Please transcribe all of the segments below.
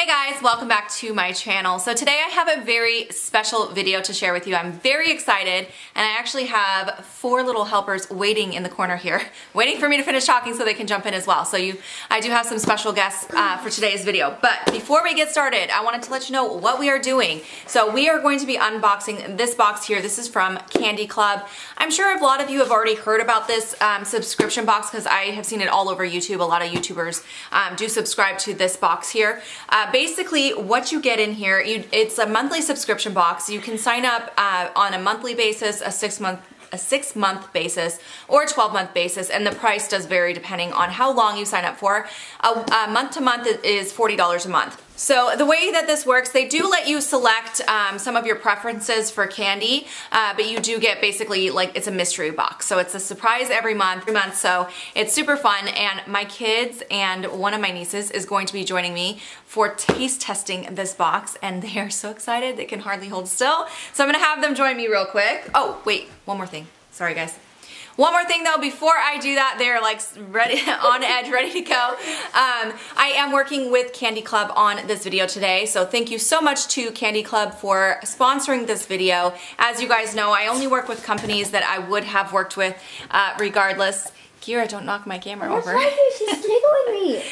Hey guys, welcome back to my channel. So today I have a very special video to share with you. I'm very excited and I actually have 4 little helpers waiting in the corner here, waiting for me to finish talking so they can jump in as well. So I do have some special guests for today's video. But before we get started, I wanted to let you know what we are doing. So we are going to be unboxing this box here. This is from Candy Club. I'm sure a lot of you have already heard about this subscription box because I have seen it all over YouTube. A lot of YouTubers do subscribe to this box here. Basically, what you get in here, it's a monthly subscription box. You can sign up on a monthly basis, a 6-month basis, or a 12-month basis, and the price does vary depending on how long you sign up for. A month to month is $40 a month. So the way that this works, they do let you select some of your preferences for candy, but you do get basically like it's a mystery box. So it's a surprise every month, so it's super fun. And my kids and one of my nieces is going to be joining me for taste testing this box, and they are so excited they can hardly hold still. So I'm gonna have them join me real quick. Oh wait, one more thing. Sorry guys. One more thing though, before I do that, they're like ready, on edge, ready to go. I am working with Candy Club on this video today, so thank you so much to Candy Club for sponsoring this video. As you guys know, I only work with companies that I would have worked with regardless. Kira, don't knock my camera over. She's tickling me.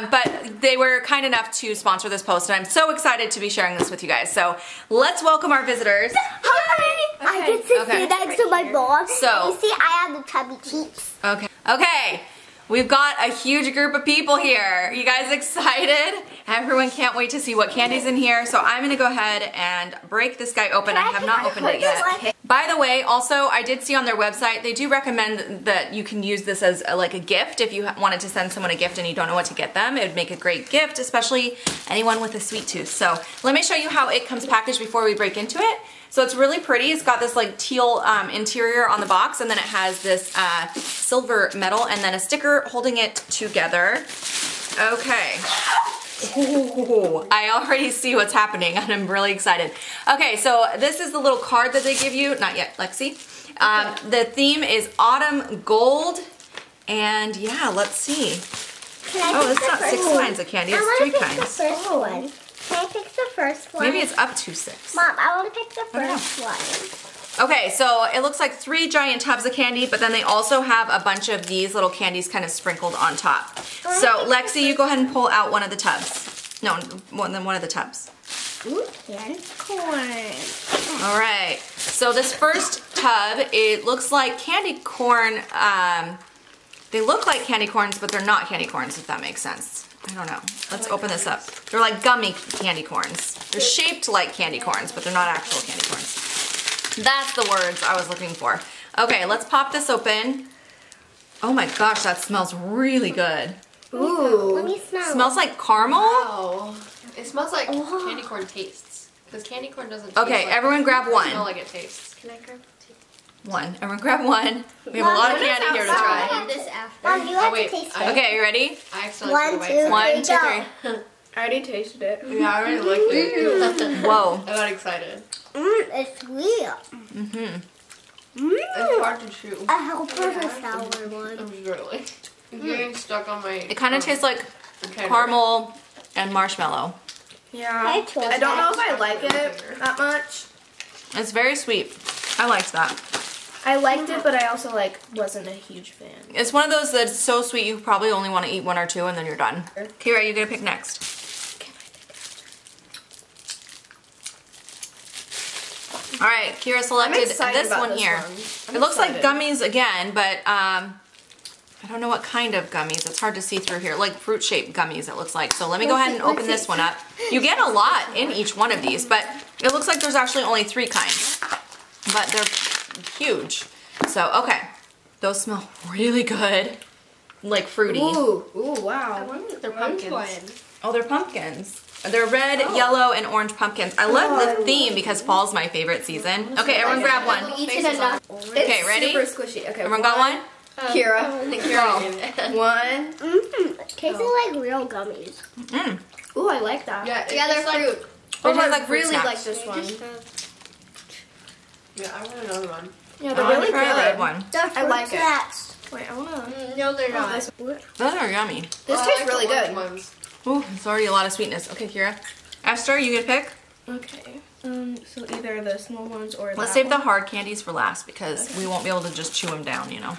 But they were kind enough to sponsor this post, and I'm so excited to be sharing this with you guys. So let's welcome our visitors. Hi! Okay. I get to sit next to my mom. So, you see, I have the chubby cheeks. Okay. Okay. We've got a huge group of people here. You guys excited? Everyone can't wait to see what candy's in here. So I'm gonna go ahead and break this guy open. I have not opened it yet. By the way, also, I did see on their website, they do recommend that you can use this as like a gift. If you wanted to send someone a gift and you don't know what to get them, it would make a great gift, especially anyone with a sweet tooth. So let me show you how it comes packaged before we break into it. So it's really pretty. It's got this like teal interior on the box, and then it has this silver metal and then a sticker holding it together. Okay. Ooh, I already see what's happening and I'm really excited. Okay, so this is the little card that they give you. Not yet, Lexi. The theme is autumn gold, and yeah, let's see. Oh, it's not 6 kinds of candy, it's 3 kinds. The first one. Can I pick the first one? Maybe it's up to 6. Mom, I want to pick the first one. Okay, so it looks like 3 giant tubs of candy, but then they also have a bunch of these little candies kind of sprinkled on top. So Lexi, you go ahead and pull out one of the tubs. No, one of the tubs. Ooh, candy corn. All right, so this first tub, it looks like candy corn. They look like candy corns, but they're not candy corns, if that makes sense. I don't know. Let's open this up. They're like gummy candy corns. They're shaped like candy corns, but they're not actual candy corns. That's the words I was looking for. Okay, let's pop this open. Oh my gosh, that smells really good. Ooh. Let me smell. Smells like caramel? Wow. It smells like candy corn tastes. Because candy corn doesn't taste Okay, like everyone grab one. Smell like it tastes. Can I grab 2? One. Everyone grab one. We have a lot of candy here to try. I'll this after. Mom, you have to taste it. Okay, you ready? I accidentally 1, 2, 3, 1, 2, 3. I already tasted it. Yeah, I already liked it. Whoa. I got excited. It's sweet. It's hard to chew. I hope there's a sour one. I'm really. It's getting stuck on my... It kind of tastes like caramel and marshmallow. Yeah. I don't know if I like it that much. It's very sweet. I liked that. I liked it, but I also wasn't a huge fan. It's one of those that's so sweet you probably only want to eat 1 or 2 and then you're done. Kira, you're gonna pick next. All right, Kira selected this one here. It looks like gummies again, but I don't know what kind of gummies. It's hard to see through here. Like fruit-shaped gummies, it looks like. So let me go ahead and open this one up. You get a lot in each one of these, but it looks like there's actually only 3 kinds. But they're huge. So, okay. Those smell really good. Like fruity. Ooh, wow. I wonder if they're pumpkins. Oh, they're pumpkins. They're red, yellow, and orange pumpkins. I love the theme because fall's my favorite season. Okay, everyone grab one. Okay, ready? Super squishy. Okay, everyone got one? Kira. One. Tastes like real gummies. Ooh, I like that. Yeah, they're fruit. Oh, I like really like this one. Yeah, I want another one. Yeah, they're really good. Red one. I like it. Next. Wait, I wanna. No, they're not. Those are yummy. This tastes really good. Ones. Ooh, it's already a lot of sweetness. Okay, Kira. Esther, you get a pick? Okay. So either the small ones or Let's save the hard candies for last because we won't be able to just chew them down, you know.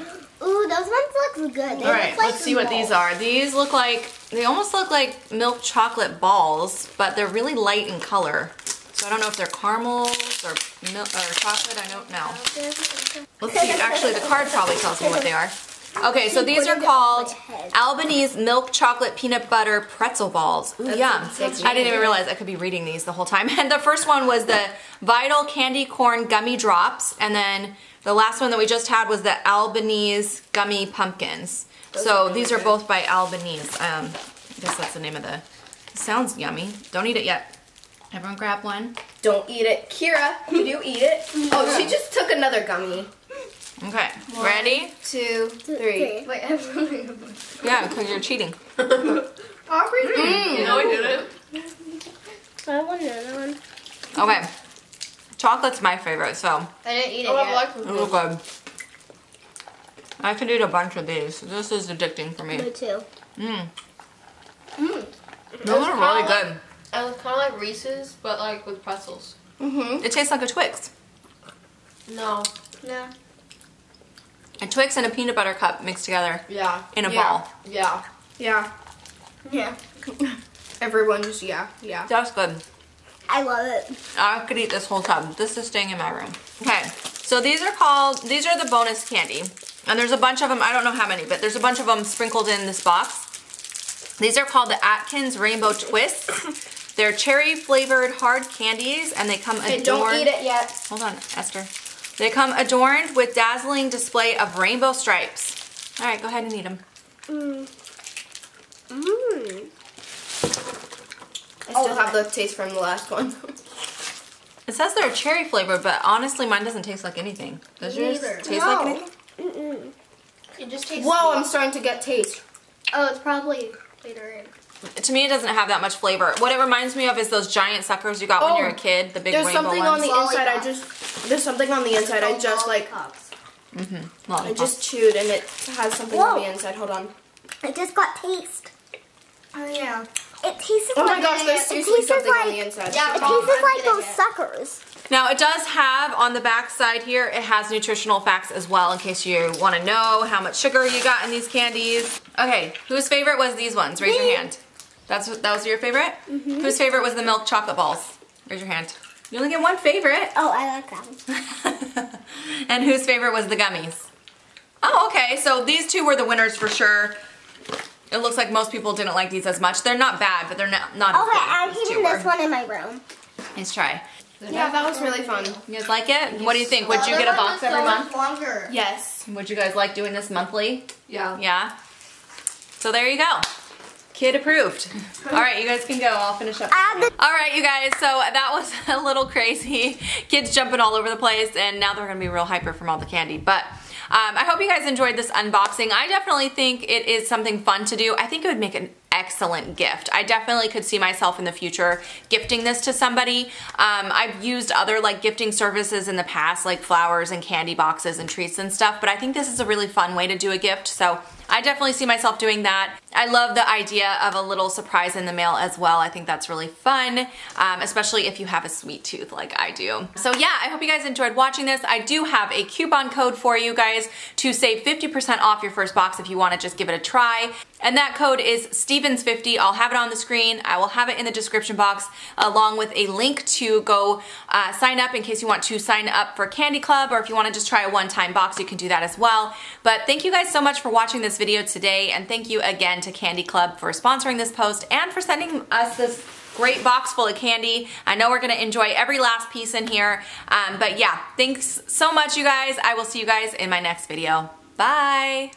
Ooh, those ones look good. All right, let's see what these are. These look like, they almost look like milk chocolate balls, but they're really light in color. So I don't know if they're caramels or chocolate, I don't know. Let's see, actually the card probably tells me what they are. Okay, so these are called Albanese milk chocolate peanut butter pretzel balls. Ooh, yum. I didn't even realize I could be reading these the whole time. And the first one was the Vital Candy Corn Gummy Drops. And then the last one that we just had was the Albanese Gummy Pumpkins. So these are both by Albanese. I guess that's the name of the... It sounds yummy. Don't eat it yet. Everyone grab one. Don't eat it. Kira, you do eat it. Oh, she just took another gummy. Okay, ready? 2, 3. Wait, I have something. Yeah, because you're cheating. Aubrey, you know I did it. I want another one. Okay, chocolate's my favorite, so I didn't eat it yet. it looks good. I could eat a bunch of these. This is addicting for me. Me too. Those are really good. It was kind of like Reese's, but like with pretzels. It tastes like a Twix. No. Yeah. A Twix and a peanut butter cup mixed together Yeah. in a ball. Yeah. Yeah. Yeah. Everyone just, yeah. That's good. I love it. I could eat this whole tub. This is staying in my room. Okay, so these are the bonus candy. And there's a bunch of them, I don't know how many, but there's a bunch of them sprinkled in this box. These are called the Atkins Rainbow Twists. They're cherry flavored hard candies and they come adorned. Don't eat it yet. Hold on, Esther. They come adorned with dazzling display of rainbow stripes. All right, go ahead and eat them. I still have the taste from the last one. It says they're cherry flavored, but honestly, mine doesn't taste like anything. Does yours taste like anything? It just tastes Whoa, sweet. I'm starting to get taste. Oh, it's probably later in. To me, it doesn't have that much flavor. What it reminds me of is those giant suckers you got when you were a kid, the big rainbow ones. There's something on the inside. There's something on the inside. I just like. I just chewed and it has something on the inside. Hold on. I just got taste. Oh yeah. It tastes Oh like. my gosh, there's seriously something on the inside. Yeah, It tastes like those suckers. Now, it does have on the back side here, it has nutritional facts as well in case you want to know how much sugar you got in these candies. Okay, whose favorite was these ones? Raise your hand. That was your favorite? Whose favorite was the milk chocolate balls? Raise your hand. You only get one favorite. Oh, I like that one. And whose favorite was the gummies? Oh, okay, so these two were the winners for sure. It looks like most people didn't like these as much. They're not bad, but they're not as Okay, good I'm as these keeping two this were. one in my room. Let's try. Yeah, that was really fun. You guys like it? What do you think? Would you get a box every month? Longer. Yes. Would you guys like doing this monthly? Yeah. Yeah? So there you go. Kid approved. All right, you guys can go. I'll finish up. All right, you guys, so that was a little crazy. Kids jumping all over the place, and now they're gonna be real hyper from all the candy. But I hope you guys enjoyed this unboxing. I definitely think it is something fun to do. I think it would make an excellent gift. I definitely could see myself in the future gifting this to somebody. I've used other like gifting services in the past, like flowers and candy boxes and treats and stuff, but I think this is a really fun way to do a gift. So I definitely see myself doing that. I love the idea of a little surprise in the mail as well. I think that's really fun, especially if you have a sweet tooth like I do. So yeah, I hope you guys enjoyed watching this. I do have a coupon code for you guys to save 50% off your first box if you want to just give it a try. And that code is Stevens50. I'll have it on the screen. I will have it in the description box along with a link to go sign up in case you want to sign up for Candy Club, or if you want to just try a one-time box, you can do that as well. But thank you guys so much for watching this video today, and thank you again to Candy Club for sponsoring this post and for sending us this great box full of candy. I know we're gonna enjoy every last piece in here, but yeah, thanks so much, you guys. I will see you guys in my next video. Bye.